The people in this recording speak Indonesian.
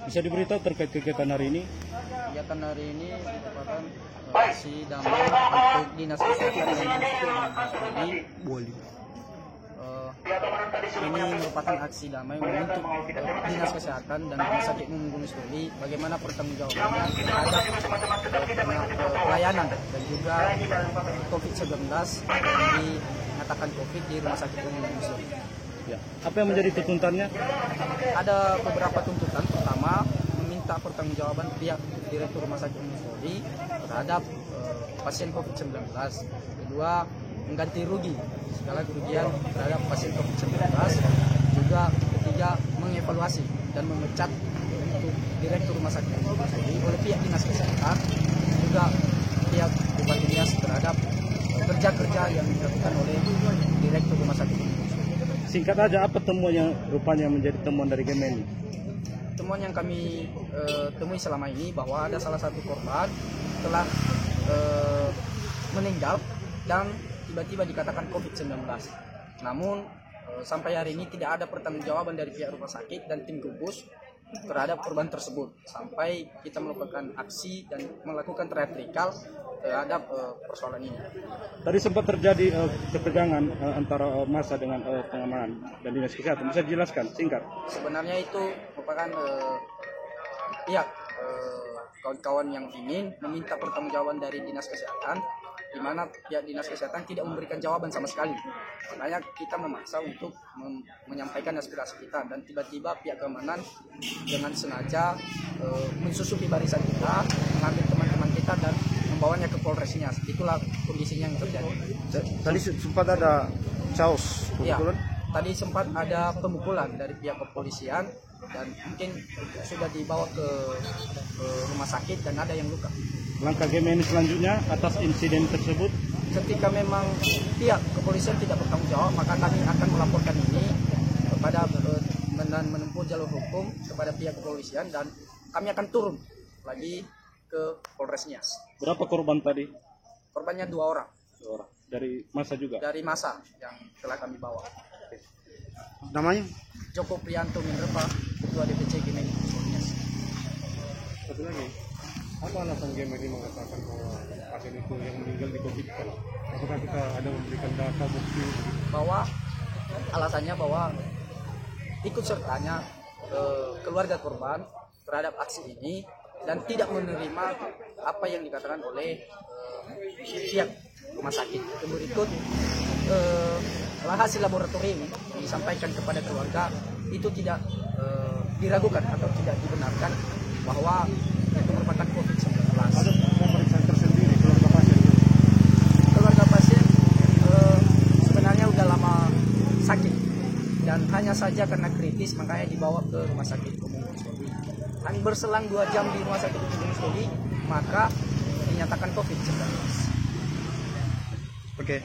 Bisa diberitahu terkait kegiatan hari ini? Kegiatan hari ini merupakan aksi damai untuk Dinas Kesehatan dan Boli. Ini merupakan aksi damai untuk Dinas Kesehatan dan Rumah Sakit Umum Gunung Sedoli bagaimana pertanggungjawabannya terhadap pelayanan dan juga COVID-19 yang dinyatakan COVID di Rumah Sakit Umum Gunung Sedoli. Ya. Apa yang menjadi tuntutannya? Ada beberapa tuntutan. Pertama, meminta pertanggungjawaban pihak Direktur Rumah Sakit Umum Sedoli terhadap pasien COVID-19. Kedua, mengganti rugi segala kerugian terhadap pasien COVID-19. Juga ketiga, mengevaluasi dan memecat untuk Direktur Rumah Sakit Umum Sedoli oleh pihak Dinas Kesehatan, juga pihak Bupati Nias terhadap kerja-kerja yang dilakukan oleh Direktur Rumah Sakit Umum. Singkat aja, apa temuan yang rupanya menjadi temuan dari Gemeni? Temuan yang kami temui selama ini bahwa ada salah satu korban telah meninggal dan tiba-tiba dikatakan COVID-19. Namun sampai hari ini tidak ada pertanggungjawaban dari pihak rumah sakit dan tim gugus terhadap korban tersebut sampai kita melakukan aksi dan melakukan teatrikal terhadap persoalan ini. Tadi sempat terjadi ketegangan antara massa dengan pengamanan dan Dinas Kesehatan. Bisa dijelaskan singkat? Sebenarnya itu merupakan pihak kawan-kawan yang ingin meminta pertanggungjawaban dari Dinas Kesehatan, di mana pihak Dinas Kesehatan tidak memberikan jawaban sama sekali. Makanya kita memaksa untuk menyampaikan aspirasi kita, dan tiba-tiba pihak keamanan dengan sengaja mensusupi barisan kita, mengambil teman-teman kita dan membawanya ke Polresnya. Itulah kondisinya yang terjadi. Tadi sempat ada chaos, kebetulan? Ya, tadi sempat ada pemukulan dari pihak kepolisian dan mungkin sudah dibawa ke rumah sakit dan ada yang luka. Langkah Gemeni selanjutnya atas insiden tersebut? Ketika memang pihak kepolisian tidak bertanggung jawab, maka kami akan melaporkan ini kepada dan menempuh jalur hukum kepada pihak kepolisian, dan kami akan turun lagi ke Polres Nias. Berapa korban tadi? Korbannya 2 orang. 2 orang. Dari massa juga? Dari massa yang telah kami bawa. Namanya? Joko Prianto Minerva, Ketua DPC Gemeni Nias. Satu lagi, apa alasan Gemeni mengatakan bahwa pasien itu yang meninggal di COVID? Apakah kita ada memberikan data bukti? Bahwa alasannya bahwa ikut sertanya keluarga korban terhadap aksi ini dan tidak menerima apa yang dikatakan oleh pihak rumah sakit. Berikut hasil laboratorium yang disampaikan kepada keluarga itu tidak diragukan atau tidak dibenarkan bahwa itu merupakan COVID-19. Ada pemeriksaan tersendiri keluarga pasien? Keluarga pasien sebenarnya sudah lama sakit dan hanya saja karena kritis makanya dibawa ke rumah sakit umum Gunung Sedoli. Dan berselang 2 jam di rumah sakit umum Gunung Sedoli, maka dinyatakan COVID-19. Oke.